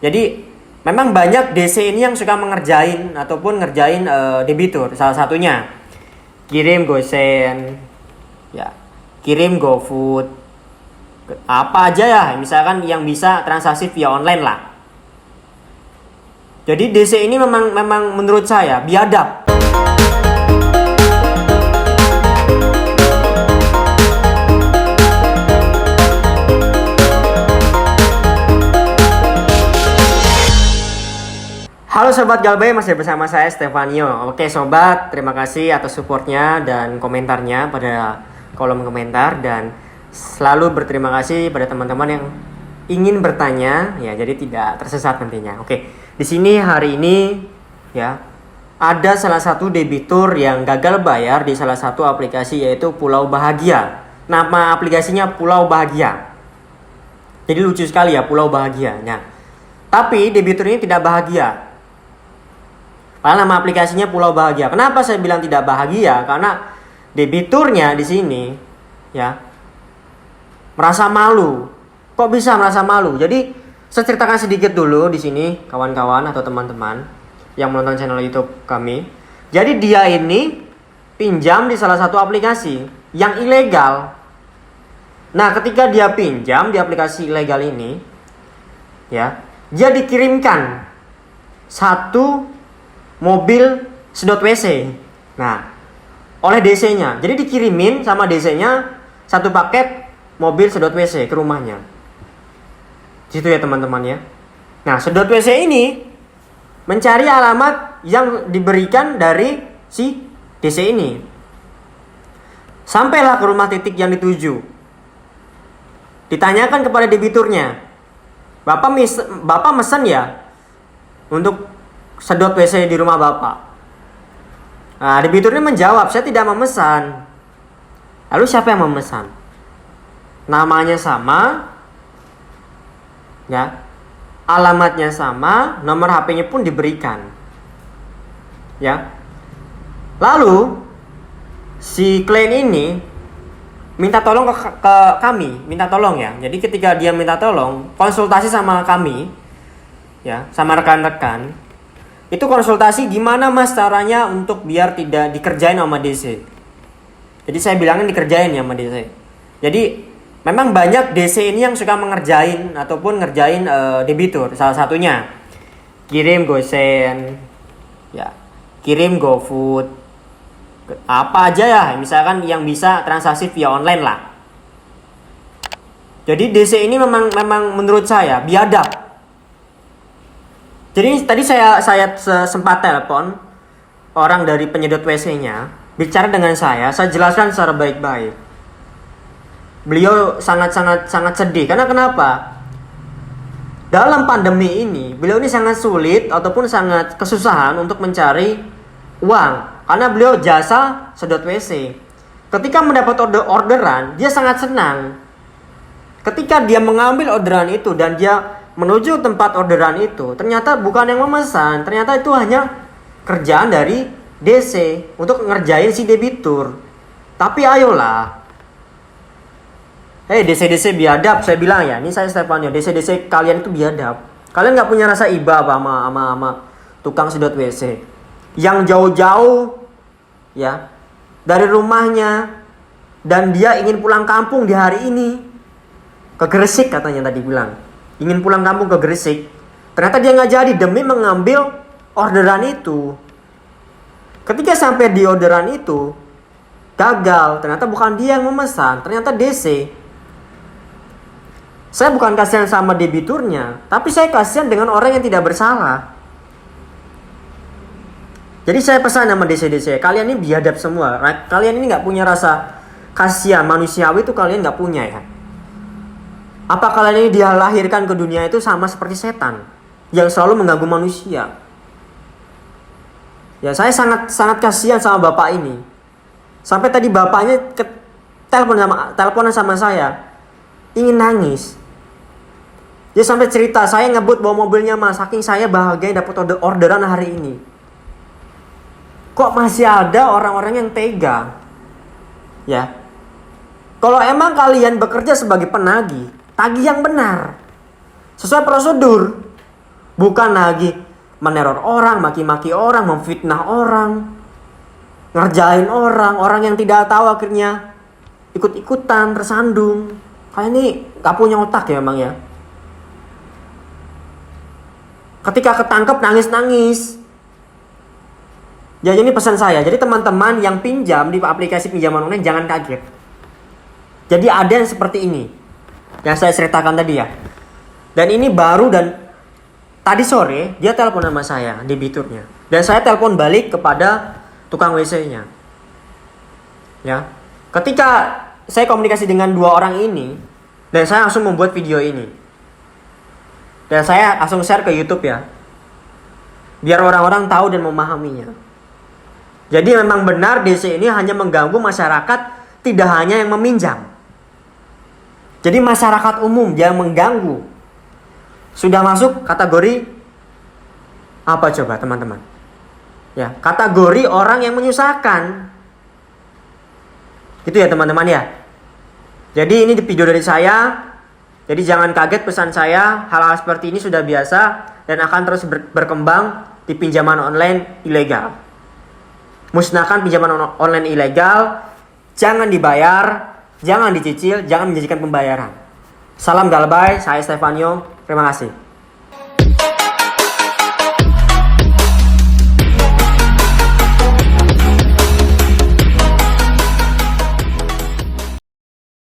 Jadi memang banyak DC ini yang suka mengerjain ataupun ngerjain debitur. Salah satunya kirim GoSend, ya, kirim GoFood, apa aja ya, misalkan yang bisa transaksi via online lah. Jadi DC ini memang menurut saya biadab. Halo Sobat Galbay, masih bersama saya Stefanio. Oke Sobat, terima kasih atas supportnya dan komentarnya pada kolom komentar. Dan selalu berterima kasih pada teman-teman yang ingin bertanya, ya, jadi tidak tersesat nantinya. Oke, di sini hari ini ya ada salah satu debitur yang gagal bayar di salah satu aplikasi, yaitu Pulau Bahagia. Nama aplikasinya Pulau Bahagia. Jadi lucu sekali ya, Pulau Bahagia. Nah, tapi debitur ini tidak bahagia. Padahal nama aplikasinya Pulau Bahagia. Kenapa saya bilang tidak bahagia? Karena debiturnya di sini ya merasa malu. Kok bisa merasa malu? Jadi saya ceritakan sedikit dulu di sini, kawan-kawan atau teman-teman yang menonton channel YouTube kami. Jadi dia ini pinjam di salah satu aplikasi yang ilegal. Nah, ketika dia pinjam di aplikasi ilegal ini, ya, dia dikirimkan satu mobil sedot WC. Nah, oleh DC-nya. Jadi dikirimin sama DC-nya satu paket mobil sedot WC ke rumahnya. Situ ya teman-teman ya. Nah, sedot WC ini mencari alamat yang diberikan dari si DC ini. Sampailah ke rumah titik yang dituju. Ditanyakan kepada debiturnya, Bapak mesen ya untuk sedot WC di rumah Bapak. Nah, debiturnya menjawab, saya tidak memesan. Lalu siapa yang memesan? Namanya sama, ya, alamatnya sama, nomor HP-nya pun diberikan, ya. Lalu si klien ini minta tolong ke kami, minta tolong ya. Jadi ketika dia minta tolong, konsultasi sama kami, ya, sama rekan-rekan. Itu konsultasi gimana mas caranya untuk biar tidak dikerjain sama DC. Jadi saya bilangin dikerjain ya sama DC. Jadi memang banyak DC ini yang suka mengerjain ataupun ngerjain debitur. Salah satunya kirim GoSend, ya, kirim GoFood, apa aja ya, misalkan yang bisa transaksi via online lah. Jadi DC ini memang menurut saya biadab. Jadi tadi saya sempat telepon orang dari penyedot WC-nya, bicara dengan saya jelaskan secara baik-baik. Beliau sangat sedih. Karena kenapa? Dalam pandemi ini, beliau ini sangat sulit ataupun sangat kesusahan untuk mencari uang. Karena beliau jasa sedot WC. Ketika mendapat orderan, dia sangat senang. Ketika dia mengambil orderan itu dan dia menuju tempat orderan itu, ternyata bukan yang memesan, ternyata itu hanya kerjaan dari DC untuk ngerjain si debitur. Tapi ayolah, DC biadab, saya bilang ya, ini saya Stefanio, DC kalian itu biadab. Kalian nggak punya rasa iba apa sama tukang sedot WC yang jauh-jauh ya dari rumahnya, dan dia ingin pulang kampung di hari ini ke Gresik, katanya tadi bilang ingin pulang kampung ke Gresik. Ternyata dia nggak jadi demi mengambil orderan itu. Ketika sampai di orderan itu gagal, ternyata bukan dia yang memesan, ternyata DC. Saya bukan kasihan sama debiturnya, tapi saya kasihan dengan orang yang tidak bersalah. Jadi saya pesan sama DC, kalian ini biadab semua. Kalian ini nggak punya rasa kasihan manusiawi, itu kalian nggak punya ya. Apa kalian ini dia lahirkan ke dunia itu sama seperti setan yang selalu mengganggu manusia? Ya, saya sangat kasihan sama bapak ini. Sampai tadi bapaknya teleponan sama saya, ingin nangis. Dia sampai cerita, saya ngebut bawa mobilnya mas, saking saya bahagia dapat orderan hari ini. Kok masih ada orang-orang yang tega? Ya, kalau emang kalian bekerja sebagai penagih, tagih yang benar, sesuai prosedur. Bukan lagi meneror orang, maki-maki orang, memfitnah orang, ngerjain orang, orang yang tidak tahu akhirnya ikut-ikutan, tersandung. Kalian ini gak punya otak ya memang ya. Ketika ketangkep nangis-nangis. Ya ini pesan saya. Jadi teman-teman yang pinjam di aplikasi pinjaman online jangan kaget. Jadi ada yang seperti ini. Yang saya ceritakan tadi ya. Dan ini baru dan tadi sore dia telepon sama saya di Biturnya. Dan saya telepon balik kepada tukang WC-nya. Ya. Ketika saya komunikasi dengan dua orang ini dan saya langsung membuat video ini. Dan saya langsung share ke YouTube ya. Biar orang-orang tahu dan memahaminya. Jadi memang benar DC ini hanya mengganggu masyarakat, tidak hanya yang meminjam. Jadi masyarakat umum yang mengganggu. Sudah masuk kategori apa coba teman-teman? Ya, kategori orang yang menyusahkan. Itu ya teman-teman ya. Jadi ini di video dari saya. Jadi jangan kaget pesan saya, hal-hal seperti ini sudah biasa dan akan terus berkembang di pinjaman online ilegal. Musnahkan pinjaman online ilegal, jangan dibayar, jangan dicicil, jangan menjanjikan pembayaran. Salam galbay, saya Stefanio, terima kasih.